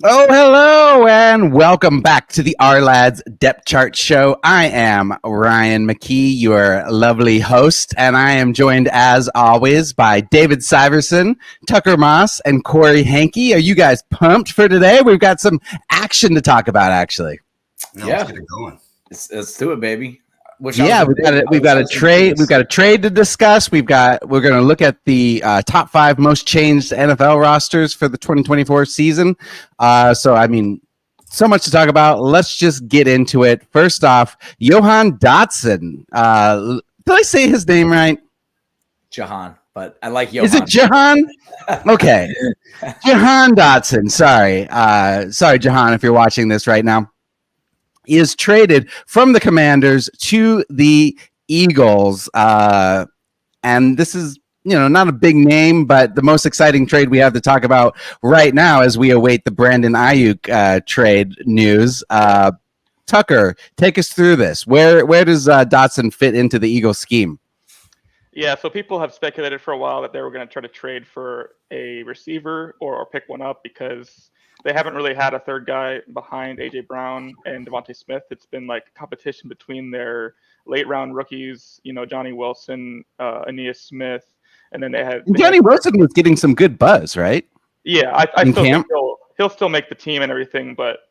Oh, hello, and welcome back to the Ourlads Depth Charts Show. I am Ryan McKee, your lovely host, and I am joined, as always, by David Syvertsen, Tucker Moss, and Cory Henke. Are you guys pumped for today? We've got some action to talk about, actually. Let's get it going. Let's do it, baby. We've got a trade to discuss. We're going to look at the top 5 most changed NFL rosters for the 2024 season. So much to talk about. Let's just get into it. First off, Jahan Dotson. Did I say his name right? Jahan, but I like Jahan. Is it Jahan? Okay, Jahan Dotson. Sorry, Jahan, if you're watching this right now. Is traded from the Commanders to the Eagles. And this is, not a big name, but the most exciting trade we have to talk about right now as we await the Brandon Ayuk trade news. Tucker, take us through this. Where does Dotson fit into the Eagles scheme? Yeah, so people have speculated for a while that they were going to try to trade for a receiver or pick one up because they haven't really had a third guy behind A.J. Brown and Devontae Smith. It's been like competition between their late-round rookies, Johnny Wilson, Aeneas Smith, and then Johnny Wilson was getting some good buzz, right? Yeah, I still think he'll still make the team and everything, but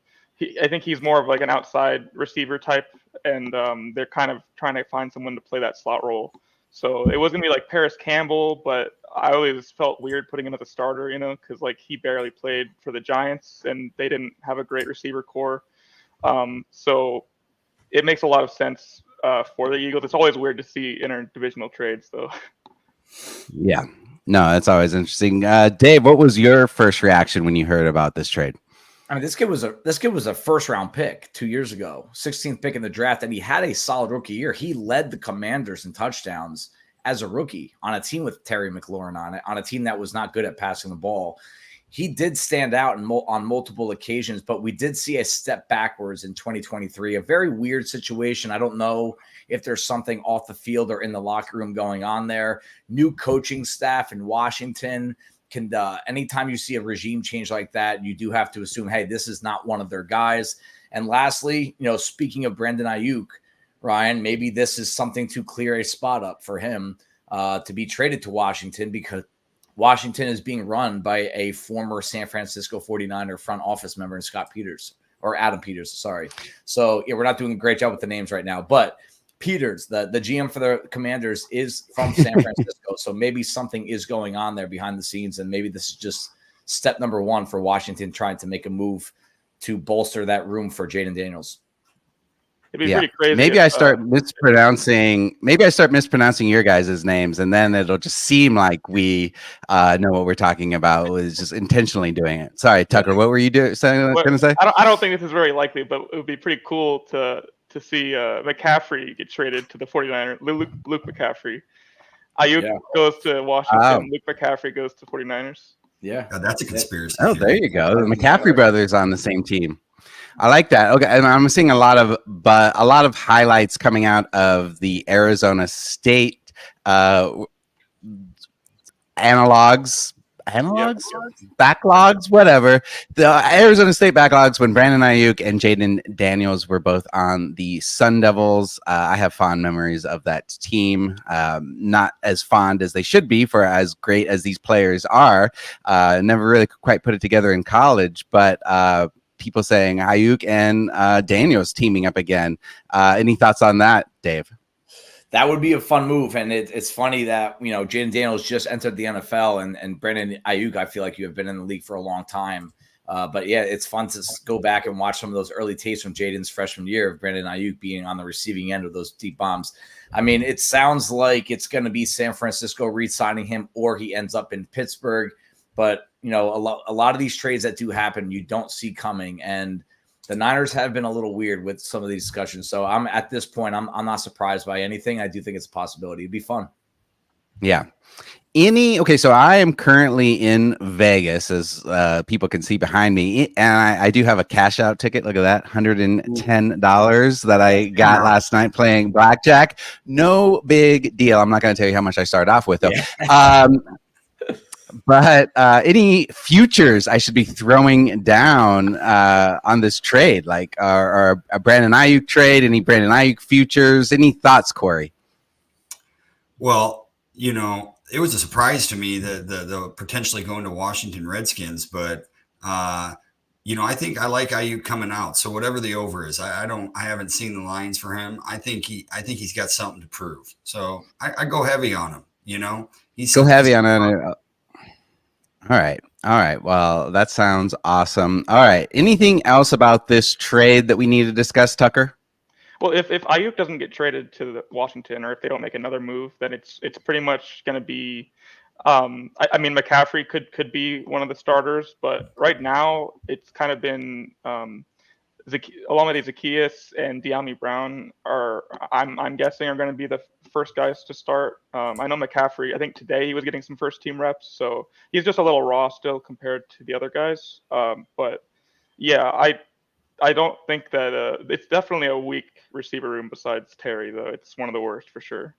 I think he's more of like an outside receiver type, and they're kind of trying to find someone to play that slot role. So it was going to be like Paris Campbell, but I always felt weird putting him as a starter, because like he barely played for the Giants and they didn't have a great receiver core. So it makes a lot of sense for the Eagles. It's always weird to see interdivisional trades, though. Yeah, no, that's always interesting. Dave, what was your first reaction when you heard about this trade? I mean, this kid was a first-round pick 2 years ago, 16th pick in the draft, and he had a solid rookie year. He led the Commanders in touchdowns as a rookie on a team with Terry McLaurin on a team that was not good at passing the ball. He did stand out on multiple occasions, but we did see a step backwards in 2023, a very weird situation. I don't know if there's something off the field or in the locker room going on there. New coaching staff in Washington. Anytime you see a regime change like that, you do have to assume, hey, this is not one of their guys. And lastly, speaking of Brandon Ayuk, Ryan, maybe this is something to clear a spot up for him to be traded to Washington, because Washington is being run by a former San Francisco 49er front office member in Adam Peters. Sorry. So yeah, we're not doing a great job with the names right now, but Peters, the GM for the Commanders, is from San Francisco. So maybe something is going on there behind the scenes. And maybe this is just step number 1 for Washington trying to make a move to bolster that room for Jaden Daniels. It'd be pretty crazy. Maybe I start mispronouncing your guys' names, and then it'll just seem like we know what we're talking about. Was just intentionally doing it. Sorry, Tucker. What were you going to say? I don't think this is very likely, but it would be pretty cool to see McCaffrey get traded to the 49ers. Luke McCaffrey. Ayuk goes to Washington. Luke McCaffrey goes to 49ers. Yeah, that's a conspiracy. Oh, there you go. The McCaffrey brothers on the same team. I like that. Okay, and I'm seeing a lot of highlights coming out of the Arizona State backlogs, whatever. The Arizona State backlogs when Brandon Ayuk and Jaden Daniels were both on the Sun Devils. I have fond memories of that team. Not as fond as they should be for as great as these players are. Never really quite put it together in college, but people saying Ayuk and Daniels teaming up again. Any thoughts on that, Dave? That would be a fun move. And it's funny that, Jaden Daniels just entered the NFL and Brandon Ayuk, I feel like you have been in the league for a long time. But yeah, it's fun to go back and watch some of those early tapes from Jaden's freshman year of Brandon Ayuk being on the receiving end of those deep bombs. I mean, it sounds like it's going to be San Francisco re-signing him, or he ends up in Pittsburgh. But, a lot of these trades that do happen, you don't see coming. And The Niners have been a little weird with some of these discussions. So I'm at this point, I'm not surprised by anything. I do think it's a possibility. It'd be fun. Yeah. So I am currently in Vegas, as people can see behind me, and I do have a cash out ticket. Look at that, $110 that I got last night playing blackjack. No big deal. I'm not going to tell you how much I started off with, though. Yeah. But any futures I should be throwing down on this trade, like or a Brandon Ayuk trade, any Brandon Ayuk futures, any thoughts, Corey? Well, it was a surprise to me that the potentially going to Washington Redskins, but I think I like Ayuk coming out. So whatever the over is, I haven't seen the lines for him. I think he's got something to prove. So I go heavy on him. He's go heavy on it. All right. Well, that sounds awesome. All right. Anything else about this trade that we need to discuss, Tucker? Well, if Ayuk doesn't get traded to Washington, or if they don't make another move, then it's pretty much going to be. I mean, McCaffrey could be one of the starters, but right now it's kind of been Olamide Zaccheaus and De'Ami Brown I'm guessing are going to be the first guys to start. I know McCaffrey, I think today he was getting some first team reps, so he's just a little raw still compared to the other guys. But yeah, I don't think that it's definitely a weak receiver room besides Terry, though. It's one of the worst for sure.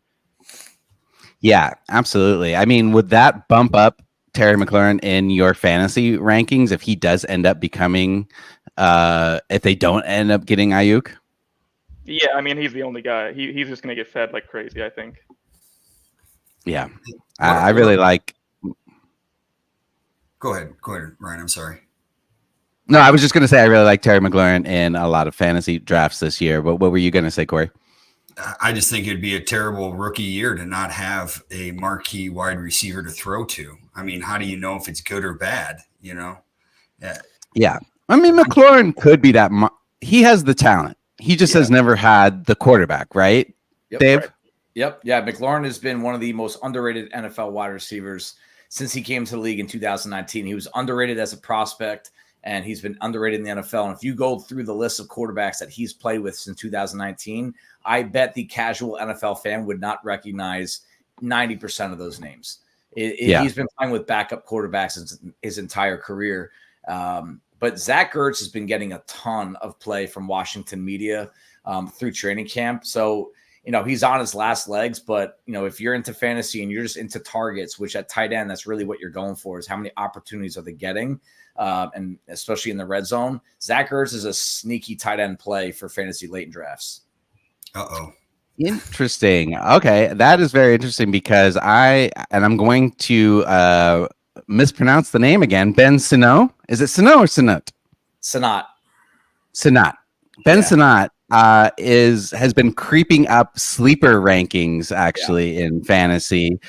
Yeah, absolutely. I mean, would that bump up Terry McLaurin in your fantasy rankings if he does end up becoming, if they don't end up getting Ayuk? Yeah, I mean, he's the only guy. He's just going to get fed like crazy, I think. Yeah, I really like. Go ahead, Ryan. I'm sorry. No, I was just going to say I really like Terry McLaurin in a lot of fantasy drafts this year. But what were you going to say, Corey? I just think it'd be a terrible rookie year to not have a marquee wide receiver to throw to. I mean, how do you know if it's good or bad? Yeah. I mean, McLaurin could be that. He has the talent. He just has never had the quarterback, right, yep, Dave? Right. Yep. Yeah, McLaurin has been one of the most underrated NFL wide receivers since he came to the league in 2019. He was underrated as a prospect, and he's been underrated in the NFL. And if you go through the list of quarterbacks that he's played with since 2019, I bet the casual NFL fan would not recognize 90% of those names. He's been playing with backup quarterbacks his entire career. But Zach Ertz has been getting a ton of play from Washington media through training camp. So, he's on his last legs. But, if you're into fantasy and you're just into targets, which at tight end, that's really what you're going for, is how many opportunities are they getting? And especially in the red zone, Zach Ertz is a sneaky tight end play for fantasy late in drafts. Uh-oh. Interesting. Okay, that is very interesting because I'm going to mispronounce the name again. Ben Sinnott. Is it Sinnott or Sinnott? Sinnott. Ben Sinnott has been creeping up sleeper rankings actually in fantasy.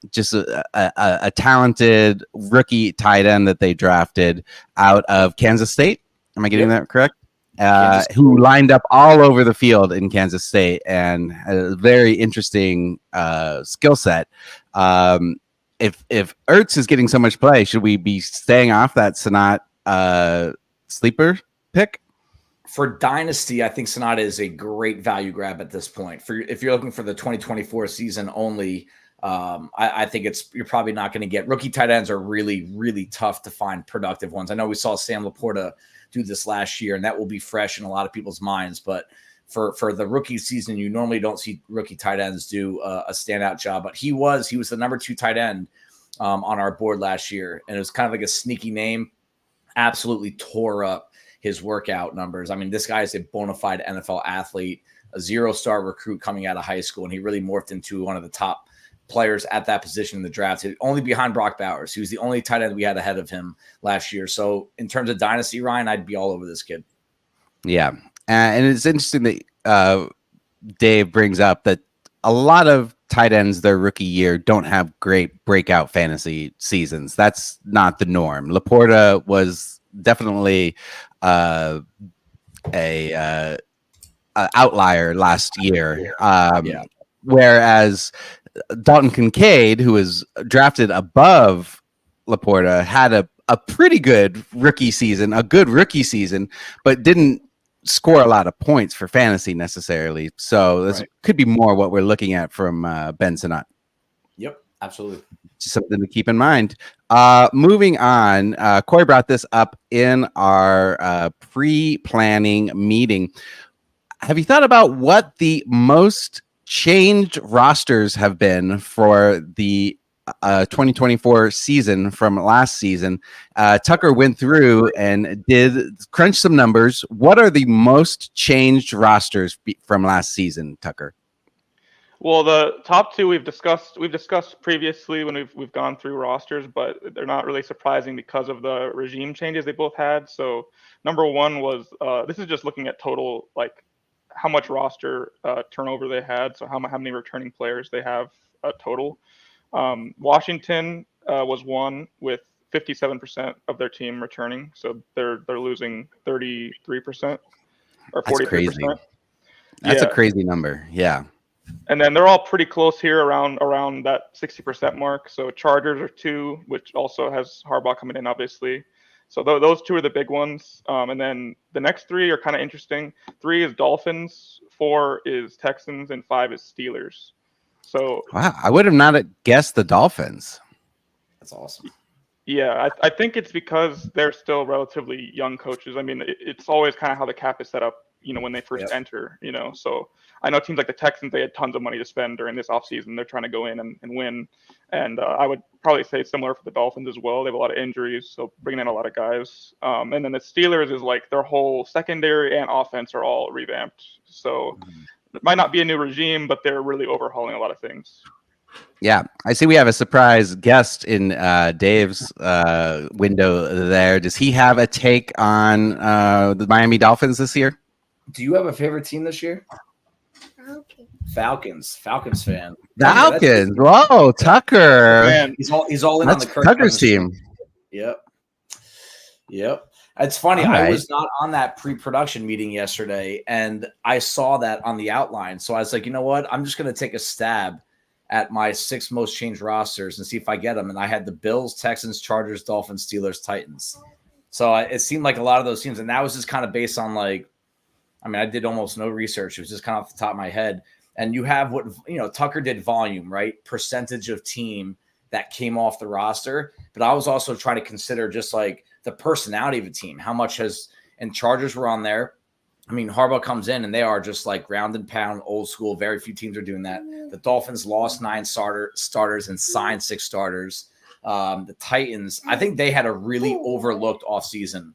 Just a talented rookie tight end that they drafted out of Kansas State. Am I getting that correct? Who lined up all over the field in Kansas State and had a very interesting skill set. If Ertz is getting so much play, should we be staying off that Sinnott sleeper pick? For Dynasty, I think Sinnott is a great value grab at this point. If you're looking for the 2024 season only, I think you're probably not going to get rookie tight ends are really, really tough to find productive ones. I know we saw Sam Laporta do this last year, and that will be fresh in a lot of people's minds. But for the rookie season, you normally don't see rookie tight ends do a standout job. But he was the number 2 tight end on our board last year, and it was kind of like a sneaky name. Absolutely tore up his workout numbers. I mean, this guy is a bona fide NFL athlete, a 0-star recruit coming out of high school, and he really morphed into one of the top players at that position in the draft, only behind Brock Bowers. He was the only tight end we had ahead of him last year. So in terms of dynasty, Ryan, I'd be all over this kid. Yeah. And it's interesting that Dave brings up that a lot of tight ends their rookie year don't have great breakout fantasy seasons. That's not the norm. Laporta was definitely a outlier last year. Whereas Dalton Kincaid, who was drafted above Laporta, had a pretty good rookie season, but didn't score a lot of points for fantasy necessarily. So this could be more what we're looking at from Ben Sinnott. Yep, absolutely. Just something to keep in mind. Moving on, Cory brought this up in our pre-planning meeting. Have you thought about what the most changed rosters have been for the 2024 season from last season? Tucker went through and did crunch some numbers. What are the most changed rosters from last season, Tucker? Well, the top two we've discussed previously when we've gone through rosters, but they're not really surprising because of the regime changes they both had. So number one was this is just looking at total, like how much roster turnover they had. So how many returning players they have total. Washington was one with 57% of their team returning. So they're losing 33% or 43%. Crazy. That's a crazy number. Yeah. And then they're all pretty close here around that 60% mark. So Chargers are 2, which also has Harbaugh coming in, obviously. So those 2 are the big ones. And then the next 3 are kind of interesting. 3 is Dolphins, 4 is Texans, and 5 is Steelers. So wow, I would have not guessed the Dolphins. That's awesome. Yeah, I think it's because they're still relatively young coaches. I mean, it's always kind of how the cap is set up, when they first enter, So I know teams like the Texans, they had tons of money to spend during this offseason. They're trying to go in and win. And I would probably say similar for the Dolphins as well. They have a lot of injuries, so bringing in a lot of guys. And then the Steelers is like their whole secondary and offense are all revamped. So it might not be a new regime, but they're really overhauling a lot of things. Yeah, I see we have a surprise guest in Dave's window there. Does he have a take on the Miami Dolphins this year? Do you have a favorite team this year? Falcons fan. Falcons. Whoa, Tucker. Man, he's all in on the Tucker's team. Yep. It's funny. I was not on that pre-production meeting yesterday, and I saw that on the outline. So I was like, you know what? I'm just going to take a stab at my 6 most changed rosters and see if I get them. And I had the Bills, Texans, Chargers, Dolphins, Steelers, Titans. So it seemed like a lot of those teams, and that was just kind of based on I did almost no research. It was just kind of off the top of my head. And you have Tucker did volume, right? Percentage of team that came off the roster. But I was also trying to consider just like the personality of a team. How much and Chargers were on there. I mean, Harbaugh comes in and they are just like ground and pound, old school. Very few teams are doing that. The Dolphins lost 9 starters and signed 6 starters. The Titans, I think they had a really overlooked offseason.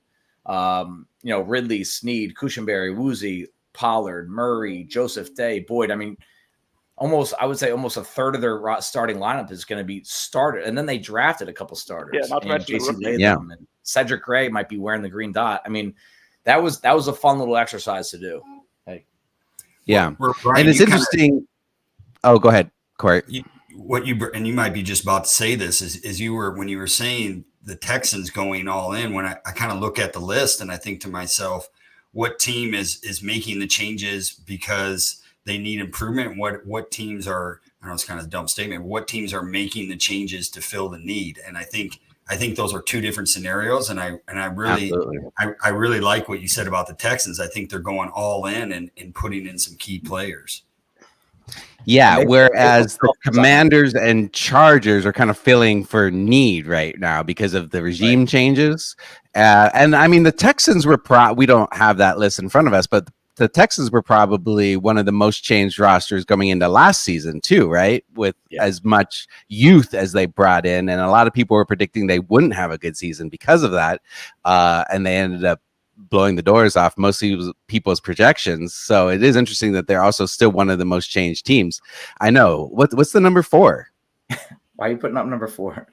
Ridley, Snead, Cushenberry, Woozy, Pollard, Murray, Joseph Day, Boyd. I mean, I would say almost a third of their starting lineup is going to be started. And then they drafted a couple starters. Yeah, not to mention JC Latham and Cedric Gray might be wearing the green dot. I mean, that was a fun little exercise to do. Hey. Yeah. Brian, and it's interesting. Oh, go ahead, Cory. You might be just about to say this is when you were saying the Texans going all in, when I kind of look at the list and I think to myself, what team is making the changes because they need improvement? What teams are, I know it's kind of a dumb statement, but what teams are making the changes to fill the need? And I think those are 2 different scenarios. And I really like what you said about the Texans. I think they're going all in and putting in some key players. Yeah, whereas the Commanders and Chargers are kind of filling for need right now because of the regime changes. And I mean, the Texans were we don't have that list in front of us, but the Texans were probably one of the most changed rosters going into last season too, right? With as much youth as they brought in. And a lot of people were predicting they wouldn't have a good season because of that. And they ended up blowing the doors off most people's projections. So it is interesting that they're also still one of the most changed teams. I know. What's the number 4? Why are you putting up number 4?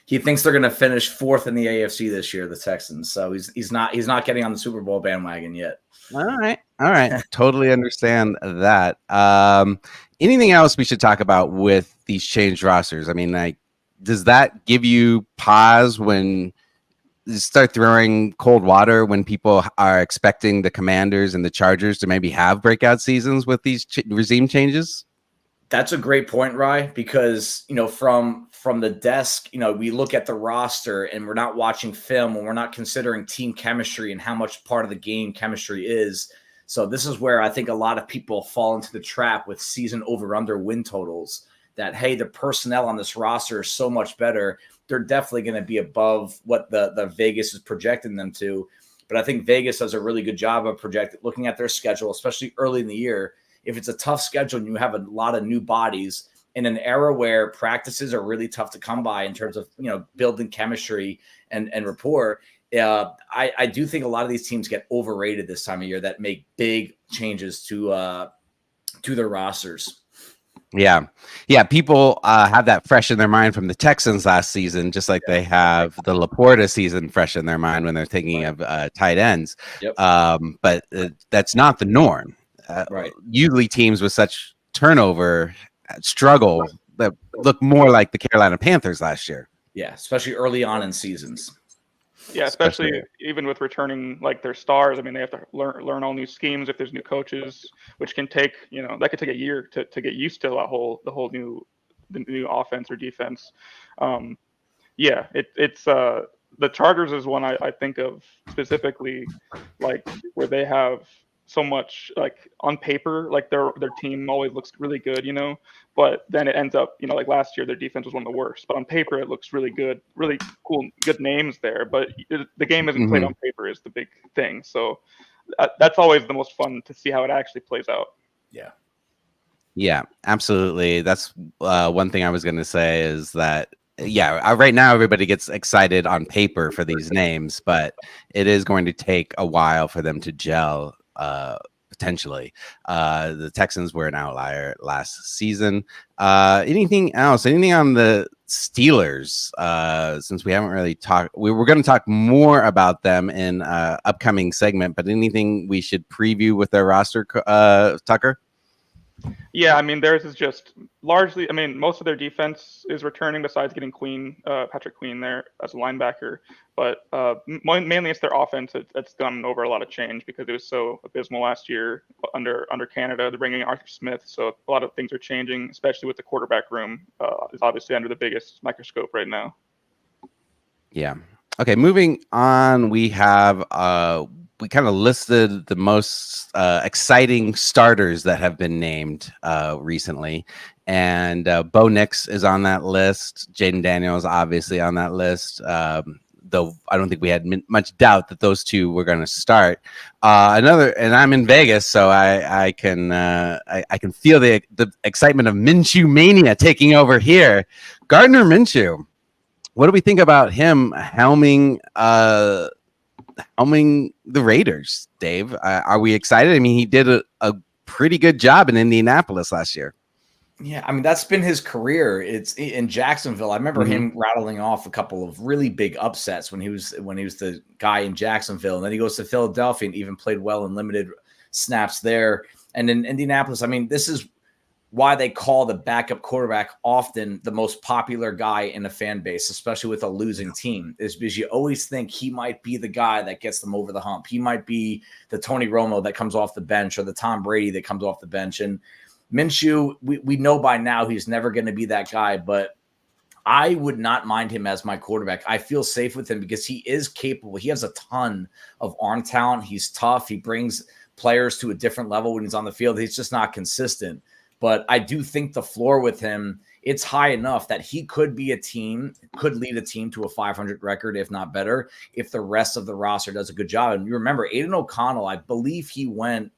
He thinks they're going to finish 4th in the AFC this year, the Texans. So he's not getting on the Super Bowl bandwagon yet. All right. Totally understand that. Anything else we should talk about with these changed rosters? I mean, does that give you pause when start throwing cold water when people are expecting the Commanders and the Chargers to maybe have breakout seasons with these regime changes? That's a great point, Rye, because, from the desk, we look at the roster and we're not watching film and we're not considering team chemistry and how much part of the game chemistry is. So this is where I think a lot of people fall into the trap with season over-under win totals that, hey, the personnel on this roster is so much better. They're definitely going to be above what the Vegas is projecting them to. But I think Vegas does a really good job of looking at their schedule, especially early in the year. If it's a tough schedule and you have a lot of new bodies in an era where practices are really tough to come by in terms of, building chemistry and rapport, I do think a lot of these teams get overrated this time of year that make big changes to their rosters. Yeah. People have that fresh in their mind from the Texans last season, just like they have the Laporta season fresh in their mind when they're thinking of tight ends. Yep. But that's not the norm. Right. Usually teams with such turnover struggle that look more like the Carolina Panthers last year. Yeah, especially early on in seasons. Yeah, especially even with returning like their stars. I mean, they have to learn all new schemes if there's new coaches, which can take, that could take a year to get used to the new offense or defense. It's the Chargers is one I think of specifically, like where they have so much, like on paper, like their team always looks really good, but then it ends up, like last year their defense was one of the worst, but on paper it looks really good, really cool, good names there, but the game isn't played on paper is the big thing. So that's always the most fun to see how it actually plays out. Yeah, absolutely. That's one thing I was going to say is that, right now everybody gets excited on paper for these names, but it is going to take a while for them to gel. Potentially, the Texans were an outlier last season. Anything else? Anything on the Steelers? Since we haven't really talked, we were going to talk more about them in upcoming segment. But anything we should preview with their roster, Tucker? Yeah, I mean, theirs is just largely, most of their defense is returning besides getting Patrick Queen there as a linebacker. But mainly it's their offense that's gone over a lot of change because it was so abysmal last year under Canada. They're bringing Arthur Smith. So a lot of things are changing, especially with the quarterback room is obviously under the biggest microscope right now. Yeah. Okay, moving on, we have we kind of listed the most exciting starters that have been named recently. And Bo Nix is on that list. Jaden Daniels obviously on that list. Though I don't think we had much doubt that those two were going to start. And I'm in Vegas, so I can feel the excitement of Minshew mania taking over here. Gardner Minshew, what do we think about him helming the Raiders, Dave? Are we excited? I mean, he did a pretty good job in Indianapolis last year. Yeah, I mean, that's been his career. It's in Jacksonville. I remember him rattling off a couple of really big upsets when he was the guy in Jacksonville, and then he goes to Philadelphia and even played well in limited snaps there. And in Indianapolis, I mean, this is why they call the backup quarterback often the most popular guy in a fan base, especially with a losing team, is because you always think he might be the guy that gets them over the hump. He might be the Tony Romo that comes off the bench or the Tom Brady that comes off the bench. And Minshew, we know by now he's never going to be that guy, but I would not mind him as my quarterback. I feel safe with him because he is capable. He has a ton of arm talent. He's tough. He brings players to a different level when he's on the field. He's just not consistent. But I do think the floor with him, it's high enough that he could lead a team to a 500 record, if not better, if the rest of the roster does a good job. And you remember, Aiden O'Connell, I believe he went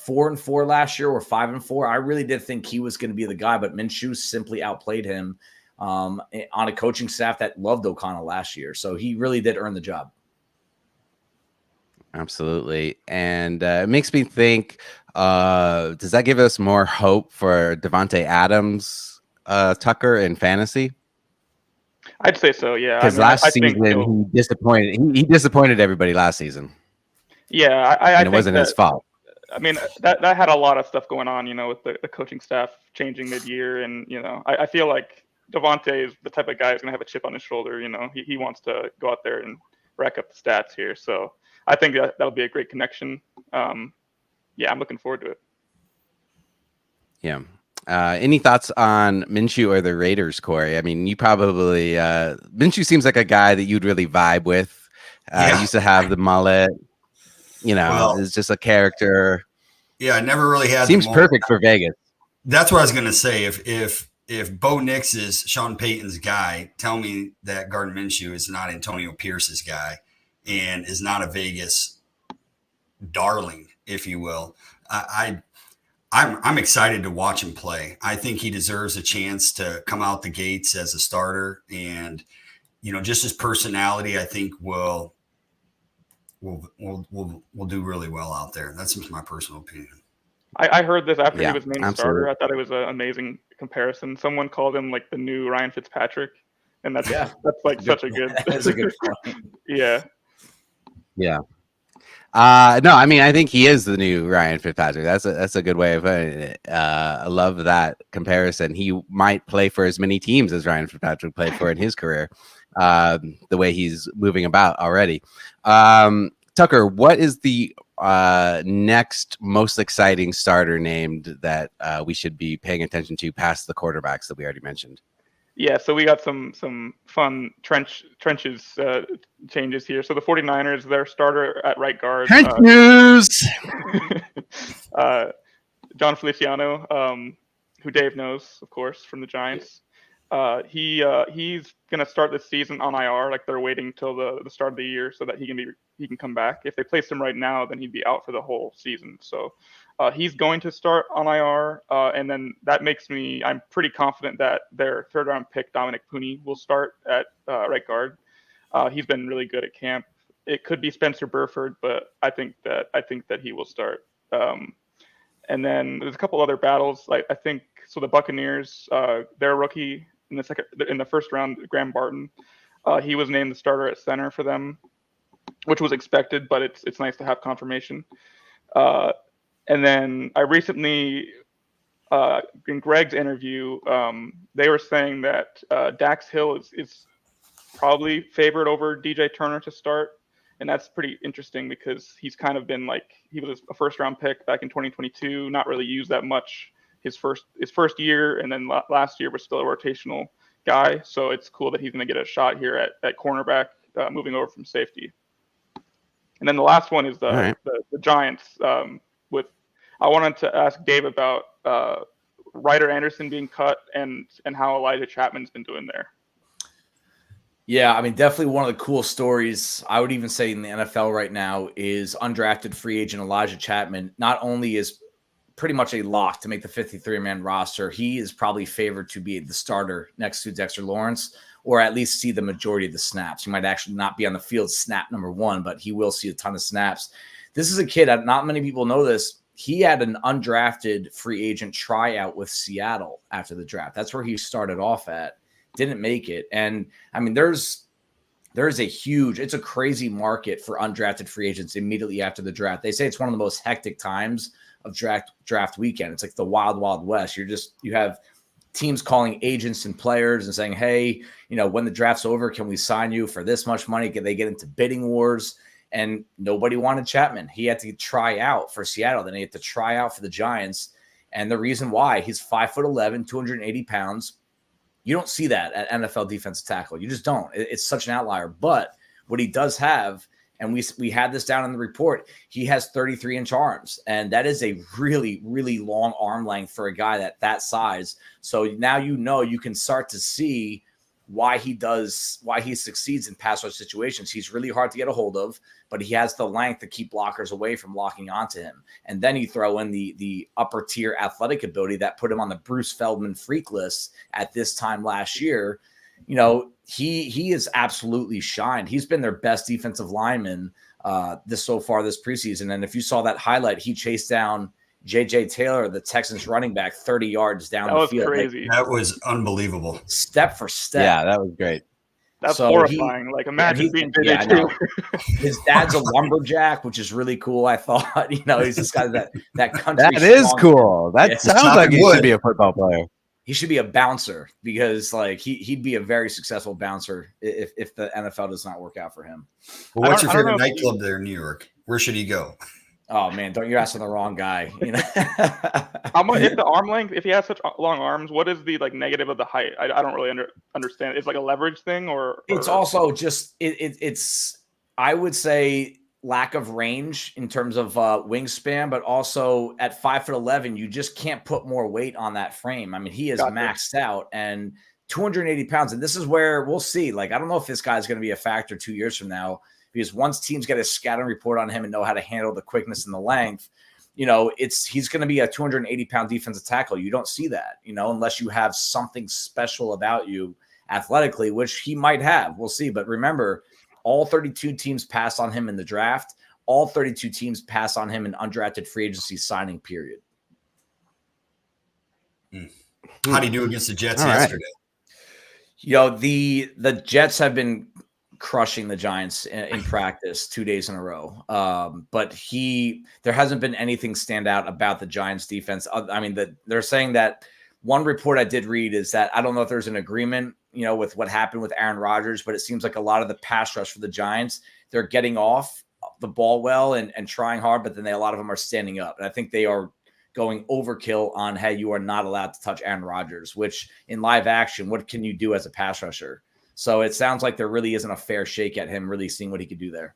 4-4 last year or 5-4. I really did think he was going to be the guy, but Minshew simply outplayed him on a coaching staff that loved O'Connell last year. So he really did earn the job. Absolutely. And it makes me think, does that give us more hope for Devontae Adams, Tucker, in fantasy? I'd say so, yeah. Because last season he disappointed everybody last season. Yeah, I it wasn't his fault. I mean, that had a lot of stuff going on, with the coaching staff changing mid-year. And, I feel like Devontae is the type of guy who's going to have a chip on his shoulder. He wants to go out there and rack up the stats here. So I think that'll be a great connection. I'm looking forward to it. Yeah. Any thoughts on Minshew or the Raiders, Corey? I mean, you probably Minshew seems like a guy that you'd really vibe with. Used to have the mullet. Is just a character. Yeah, I never really had. Seems perfect for Vegas. That's what I was going to say. If Bo Nix is Sean Payton's guy, tell me that Gardner Minshew is not Antonio Pierce's guy and is not a Vegas darling, if you will. I'm excited to watch him play. I think he deserves a chance to come out the gates as a starter, and just his personality, I think will do really well out there. That's just my personal opinion. I heard this after he was named starter. I thought it was an amazing comparison. Someone called him like the new Ryan Fitzpatrick, and that's like such a good. That's a good point. Yeah. Yeah. No, I mean, I think he is the new Ryan Fitzpatrick. That's a good way of putting it. I love that comparison. He might play for as many teams as Ryan Fitzpatrick played for in his career. The way he's moving about already. Tucker, what is the next most exciting starter named that we should be paying attention to past the quarterbacks that we already mentioned? Yeah, so we got some fun trenches changes here. So the 49ers, their starter at right guard. Trench news! John Feliciano, who Dave knows, of course, from the Giants. He's going to start this season on IR. Like they're waiting till the start of the year so that he can come back. If they placed him right now, then he'd be out for the whole season. So he's going to start on IR, and then that makes I'm pretty confident that their third-round pick, Dominic Pooney, will start at right guard. He's been really good at camp. It could be Spencer Burford, but I think that he will start. And then there's a couple other battles. I think so. The Buccaneers, their rookie in the first round, Graham Barton, he was named the starter at center for them, which was expected, but it's nice to have confirmation. And then I recently, in Greg's interview, they were saying that Dax Hill is probably favored over DJ Turner to start. And that's pretty interesting because he's kind of been he was a first round pick back in 2022, not really used that much his first year. And then last year was still a rotational guy. So it's cool that he's going to get a shot here at cornerback, moving over from safety. And then the last one is the Giants. I wanted to ask Dave about Ryder Anderson being cut and how Elijah Chapman's been doing there. Yeah, I mean, definitely one of the cool stories I would even say in the NFL right now is undrafted free agent Elijah Chapman. Not only is pretty much a lock to make the 53-man roster, he is probably favored to be the starter next to Dexter Lawrence, or at least see the majority of the snaps. He might actually not be on the field snap number one, but he will see a ton of snaps. This is a kid, not many people know this. He had an undrafted free agent tryout with Seattle after the draft. That's where he started off at. Didn't make it. And I mean, there's it's a crazy market for undrafted free agents immediately after the draft. They say it's one of the most hectic times of draft weekend. It's like the wild, wild west. You have teams calling agents and players and saying, hey, when the draft's over, can we sign you for this much money? Can they get into bidding wars? And nobody wanted Chapman. He had to try out for Seattle. Then he had to try out for the Giants. And the reason why, he's 5'11", 280 pounds. You don't see that at NFL defensive tackle. You just don't. It's such an outlier. But what he does have, and we had this down in the report, he has 33-inch arms. And that is a really, really long arm length for a guy that size. So now you can start to see why he succeeds in pass rush situations. He's really hard to get a hold of, but he has the length to keep blockers away from locking onto him. And then you throw in the upper tier athletic ability that put him on the Bruce Feldman freak list at this time last year. He is absolutely shined. He's been their best defensive lineman this preseason. And if you saw that highlight, he chased down JJ Taylor, the Texans running back, 30 yards down the field. That was crazy. That was unbelievable. Step for step. Yeah, that was great. That's horrifying. Imagine being JJ Taylor. His dad's a lumberjack, which is really cool. I thought, he's just got that country. That is cool. That sounds like he should be a football player. He should be a bouncer because he'd be a very successful bouncer if the NFL does not work out for him. Well, what's your favorite nightclub there in New York? Where should he go? Oh man, don't you ask the wrong guy? How much if the arm length? If he has such long arms, what is the negative of the height? I don't really understand. It's like a leverage thing, or it's also just it's I would say lack of range in terms of wingspan, but also at 5'11", you just can't put more weight on that frame. I mean, he is maxed out and 280 pounds. And this is where we'll see. I don't know if this guy's going to be a factor 2 years from now, because once teams get a scouting report on him and know how to handle the quickness and the length, he's going to be a 280-pound defensive tackle. You don't see that, unless you have something special about you athletically, which he might have. We'll see. But remember, all 32 teams pass on him in the draft. All 32 teams pass on him in undrafted free agency signing period. How do you do against the Jets yesterday? The Jets have been crushing the Giants in practice 2 days in a row. But there hasn't been anything stand out about the Giants defense. I mean, they're saying that one report I did read is that I don't know if there's an agreement, with what happened with Aaron Rodgers, but it seems like a lot of the pass rush for the Giants, they're getting off the ball well and trying hard, but then a lot of them are standing up. And I think they are going overkill on, hey, you are not allowed to touch Aaron Rodgers, which in live action, what can you do as a pass rusher? So it sounds like there really isn't a fair shake at him really seeing what he could do there.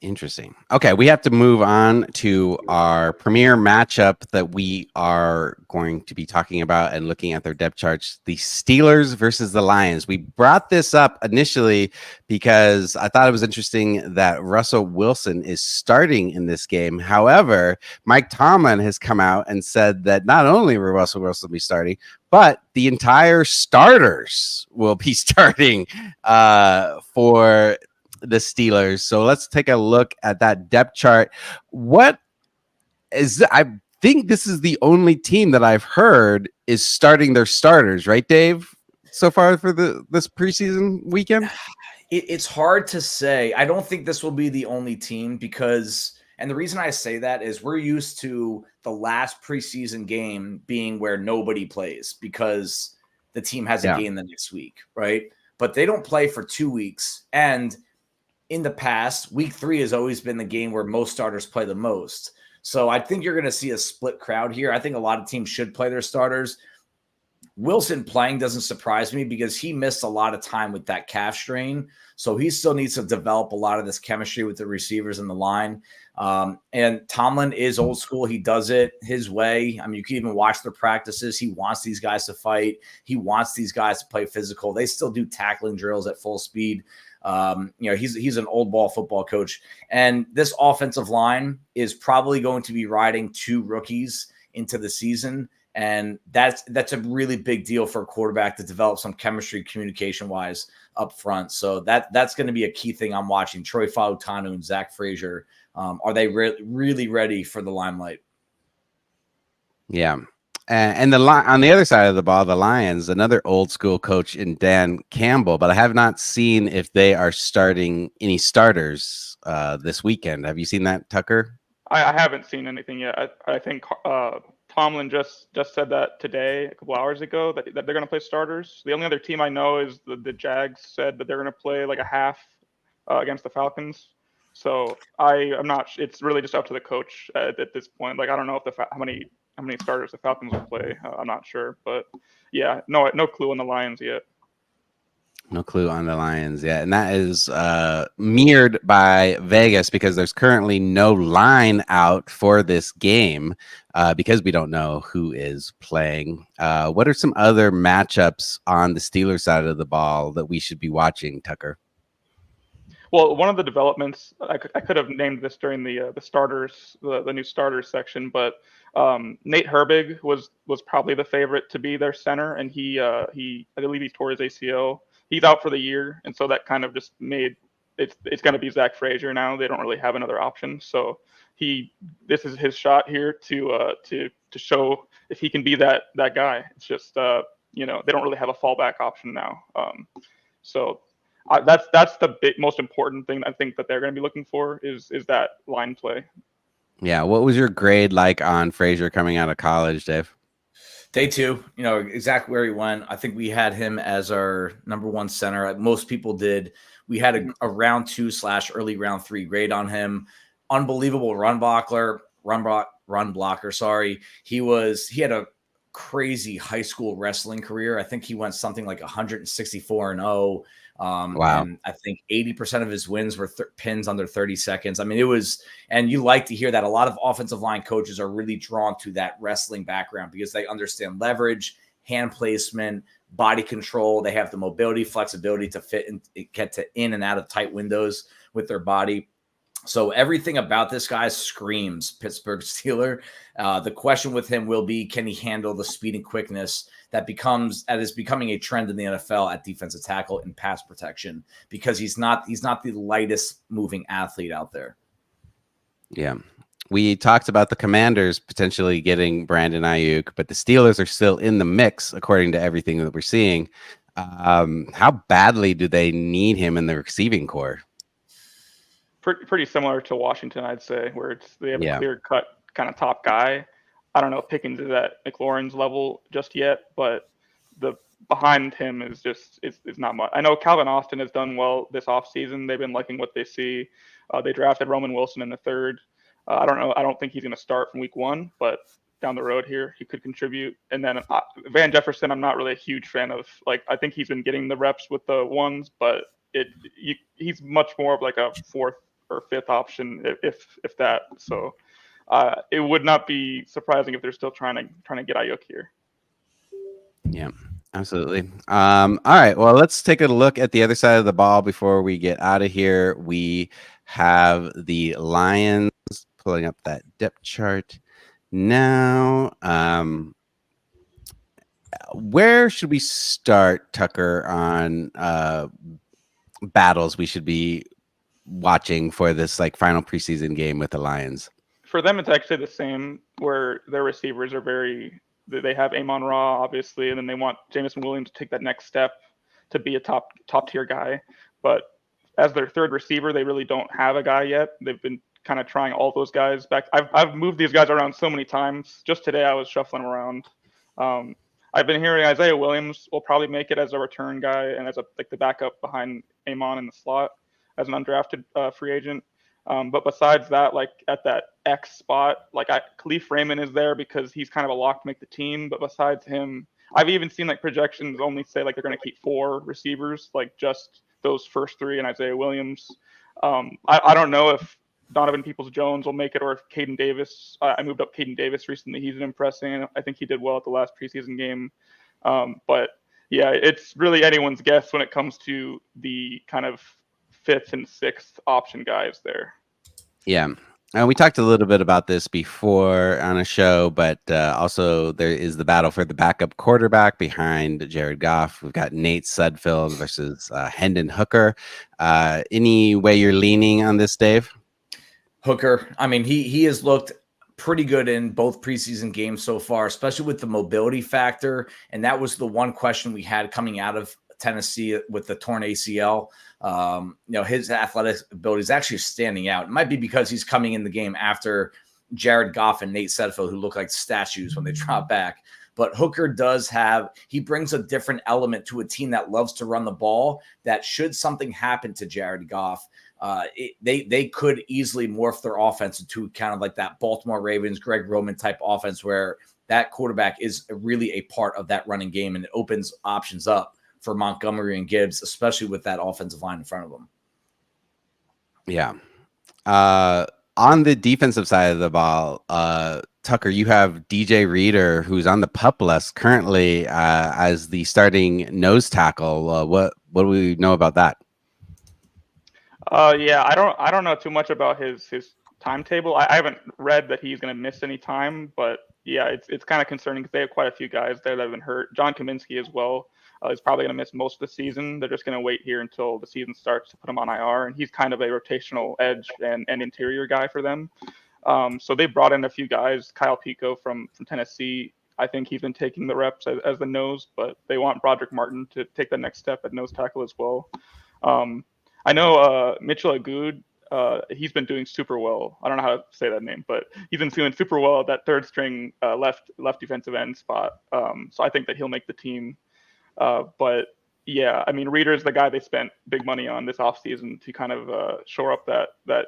Interesting. Okay, we have to move on to our premier matchup that we are going to be talking about and looking at their depth charts, the Steelers versus the Lions. We brought this up initially because I thought it was interesting that Russell Wilson is starting in this game. However, Mike Tomlin has come out and said that not only will Russell Wilson be starting, but the entire starters will be starting for the Steelers. So let's take a look at that depth chart. I think this is the only team that I've heard is starting their starters, right, Dave? So far for this preseason weekend? It's hard to say. I don't think this will be the only team because, and the reason I say that is we're used to the last preseason game being where nobody plays because the team has a game the next week, right? But they don't play for 2 weeks. And in the past, week 3 has always been the game where most starters play the most. So I think you're going to see a split crowd here. I think a lot of teams should play their starters. Wilson playing doesn't surprise me because he missed a lot of time with that calf strain. So he still needs to develop a lot of this chemistry with the receivers and the line. And Tomlin is old school. He does it his way. I mean, you can even watch their practices. He wants these guys to fight. He wants these guys to play physical. They still do tackling drills at full speed. He's an old ball football coach. And this offensive line is probably going to be riding 2 rookies into the season. And that's a really big deal for a quarterback to develop some chemistry communication-wise up front. So that's going to be a key thing I'm watching. Troy Fautanu and Zach Frazier. Are they really ready for the limelight? Yeah. And on the other side of the ball, the Lions, another old school coach in Dan Campbell, but I have not seen if they are starting any starters this weekend. Have you seen that, Tucker? I haven't seen anything yet. I think Tomlin just said that today, a couple hours ago, that they're going to play starters. The only other team I know is the Jags said that they're going to play like a half against the Falcons. So I'm not. It's really just up to the coach at this point. I don't know if how many starters the Falcons will play. I'm not sure, but yeah, no clue on the Lions yet. No clue on the Lions yet. And that is mirrored by Vegas because there's currently no line out for this game because we don't know who is playing. What are some other matchups on the Steelers side of the ball that we should be watching, Tucker? Well, one of the developments, I could have named this during the starters, the new starters section, but Nate Herbig was probably the favorite to be their center, and I believe he tore his ACL. He's out for the year, and so that kind of just made it's going to be Zach Frazier now. They don't really have another option, so this is his shot here to show if he can be that guy. It's just they don't really have a fallback option now, so. That's the most important thing I think that they're going to be looking for is that line play. Yeah. What was your grade like on Frazier coming out of college, Dave? Day 2, exactly where he went. I think we had him as our number 1 center. Most people did. We had a round 2/early round 3 grade on him. Unbelievable run blocker, run blocker. Sorry. He had a crazy high school wrestling career. I think he went something like 164-0. Wow. And I think 80% of his wins were pins under 30 seconds. I mean, it was, and you like to hear that. A lot of offensive line coaches are really drawn to that wrestling background because they understand leverage, hand placement, body control. They have the mobility, flexibility to fit and get to in and out of tight windows with their body. So everything about this guy screams Pittsburgh Steeler. The question with him will be, can he handle the speed and quickness that is becoming a trend in the NFL at defensive tackle and pass protection, because he's not the lightest moving athlete out there. Yeah. We talked about the Commanders potentially getting Brandon Ayuk, but the Steelers are still in the mix, according to everything that we're seeing. How badly do they need him in the receiving core? Pretty similar to Washington, I'd say, where they have a clear-cut kind of top guy. I don't know if Pickens is at McLaurin's level just yet, but the behind him is not much. I know Calvin Austin has done well this offseason. They've been liking what they see. They drafted Roman Wilson in the third. I don't know. I don't think he's going to start from week 1, but down the road here, he could contribute. And then Van Jefferson, I'm not really a huge fan of. Like, I think he's been getting the reps with the ones, but he's much more of like a 4th or 5th option, if that. So it would not be surprising if they're still trying to get Ayuk here. Yeah, absolutely. All right. Well, let's take a look at the other side of the ball before we get out of here. We have the Lions, pulling up that depth chart now. Where should we start, Tucker, on battles we should be watching for this final preseason game with the Lions? For them, it's actually the same, where their receivers are they have Amon-Ra, obviously, and then they want Jameson Williams to take that next step to be a top tier guy. But as their third receiver, they really don't have a guy yet. They've been kind of trying all those guys back. I've moved these guys around so many times. Just today, I was shuffling around. I've been hearing Isaiah Williams will probably make it as a return guy and as the backup behind Amon in the slot as an undrafted free agent. But besides that, at that X spot, Khalif Raymond is there because he's kind of a lock to make the team. But besides him, I've even seen projections only say they're going to keep 4 receivers, just those first 3 and Isaiah Williams. I don't know if Donovan Peoples-Jones will make it or if Caden Davis. I moved up Caden Davis recently. He's impressing. I think he did well at the last preseason game. But yeah, it's really anyone's guess when it comes to the kind of 5th and 6th option guys there. Yeah. We talked a little bit about this before on a show, but also there is the battle for the backup quarterback behind Jared Goff. We've got Nate Sudfeld versus Hendon Hooker. Any way you're leaning on this, Dave? Hooker. I mean, he has looked pretty good in both preseason games so far, especially with the mobility factor. And that was the one question we had coming out of Tennessee with the torn ACL. His athletic ability is actually standing out. It might be because he's coming in the game after Jared Goff and Nate Sudfeld, who look like statues when they drop back. But Hooker he brings a different element to a team that loves to run the ball, that should something happen to Jared Goff, they could easily morph their offense into kind of like that Baltimore Ravens, Greg Roman type offense, where that quarterback is really a part of that running game, and it opens options up for Montgomery and Gibbs, especially with that offensive line in front of them. Yeah. On the defensive side of the ball, Tucker, you have DJ Reader, who's on the PUP list currently as the starting nose tackle. What do we know about that? Yeah, I don't know too much about his timetable. I haven't read that he's going to miss any time, but yeah, it's kind of concerning because they have quite a few guys there that have been hurt. John Kaminsky as well is probably going to miss most of the season. They're just going to wait here until the season starts to put him on IR, and he's kind of a rotational edge and interior guy for them. So they brought in a few guys. Kyle Pico from Tennessee, I think he's been taking the reps as the nose, but they want Broderick Martin to take the next step at nose tackle as well. I know Mitchell Agood, he's been doing super well. I don't know how to say that name, but he's been doing super well at that third string left defensive end spot. So I think that he'll make the team. But yeah, I mean, Reader's the guy they spent big money on this offseason to kind of shore up that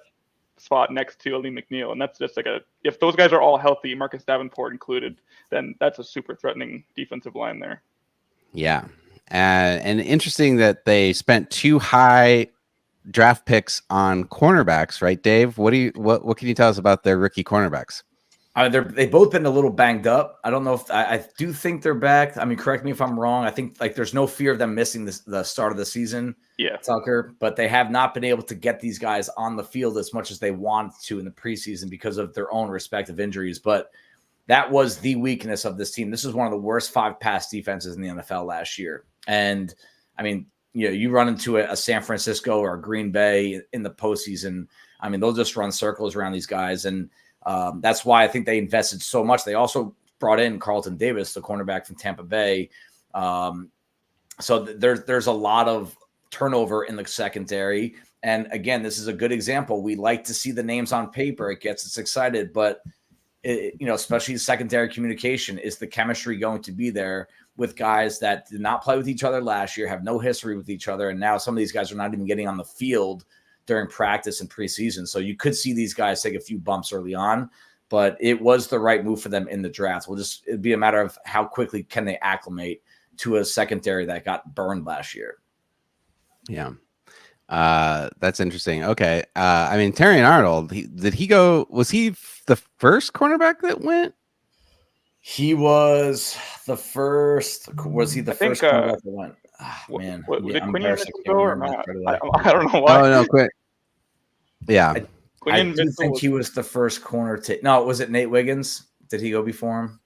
spot next to Ali McNeil. And that's just like if those guys are all healthy, Marcus Davenport included, then that's a super threatening defensive line there. Yeah. And interesting that they spent 2 high draft picks on cornerbacks, right, Dave? What can you tell us about their rookie cornerbacks? They've both been a little banged up. I don't know if I do think they're back. I mean, correct me if I'm wrong. I think like there's no fear of them missing the start of the season. Yeah, Tucker, but they have not been able to get these guys on the field as much as they wanted to in the preseason because of their own respective injuries. But that was the weakness of this team. This is one of the worst 5-pass defenses in the NFL last year. And I mean, you run into a San Francisco or a Green Bay in the postseason. I mean, they'll just run circles around these guys. And that's why I think they invested so much. They also brought in Carlton Davis, the cornerback from Tampa Bay. So there's a lot of turnover in the secondary. And again, this is a good example. We like to see the names on paper. It gets us excited, but especially secondary communication, is the chemistry going to be there with guys that did not play with each other last year, have no history with each other. And now some of these guys are not even getting on the field during practice and preseason. So you could see these guys take a few bumps early on, but it was the right move for them in the draft. It'd be a matter of how quickly can they acclimate to a secondary that got burned last year. Yeah. That's interesting. Okay. I mean, Terrion Arnold, was he the first cornerback that went? He was the first. Was he the first cornerback that went? Man, did Quinion go or not? I don't know why. Oh no, quick. Yeah, I do think he was the first corner to. No, was it Nate Wiggins? Did he go before him?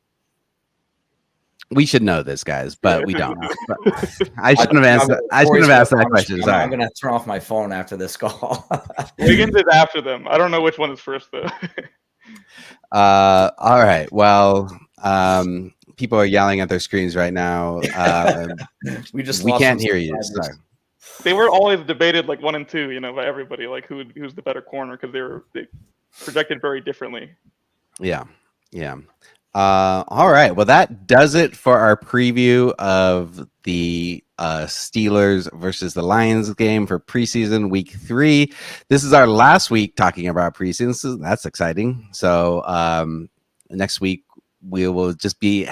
We should know this, guys, but we don't. I shouldn't have asked. I shouldn't have asked that question. Sorry. I'm going to turn off my phone after this call. Wiggins is after them. I don't know which one is first though. All right. Well, people are yelling at their screens right now. We can't hear you. Sorry. They were always debated like 1 and 2, by everybody, like who's the better corner, because they projected very differently. Yeah. All right. Well, that does it for our preview of the Steelers versus the Lions game for preseason week 3. This is our last week talking about preseason. So that's exciting. So next week we will just be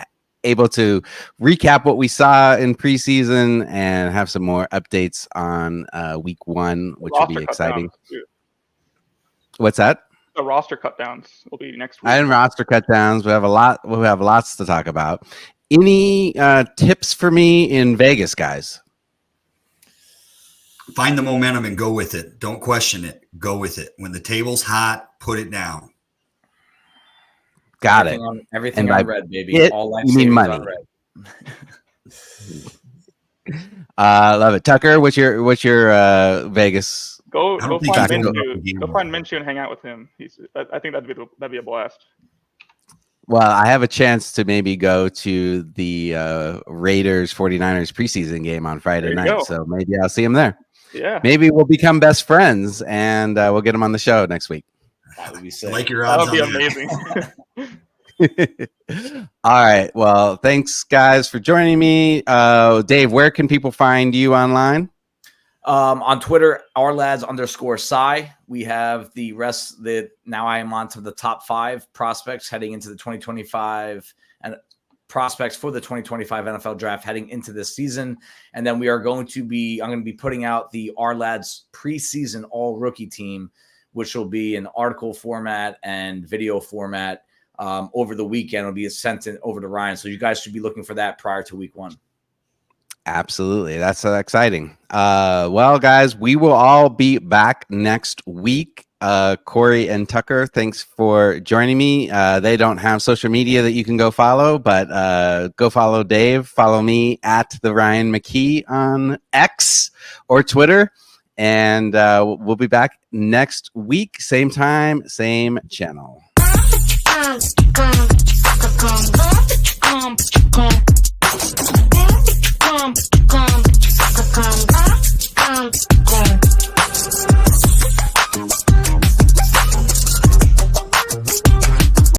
able to recap what we saw in preseason and have some more updates on week 1, which will be exciting. What's that? The roster cutdowns will be next week. And roster cutdowns. We have lots to talk about. Any tips for me in Vegas, guys? Find the momentum and go with it. Don't question it. Go with it. When the table's hot, put it down. Got it. Everything on red, baby. All life savings on red. Love it. Tucker, what's your Vegas? Go find Minshew and hang out with him. I think that'd be a blast. Well, I have a chance to maybe go to the Raiders 49ers preseason game on Friday night, so maybe I'll see him there. Yeah. Maybe we'll become best friends and we'll get him on the show next week. That would be sick. Like your odds. That would be amazing. All right. Well, thanks guys for joining me. Dave, where can people find you online? On Twitter, Ourlads_Cy. We have the rest that now I am on to the top 5 prospects heading into the 2025 and prospects for the 2025 NFL draft heading into this season. And then I'm going to be putting out the Ourlads Preseason all rookie team, which will be in article format and video format over the weekend. It'll be sent over to Ryan. So you guys should be looking for that prior to week 1. Absolutely. That's exciting. Well, guys, we will all be back next week. Cory and Tucker, thanks for joining me. They don't have social media that you can go follow, but go follow Dave. Follow me at the Ryan McKee on X or Twitter. And we'll be back next week. Same time, same channel.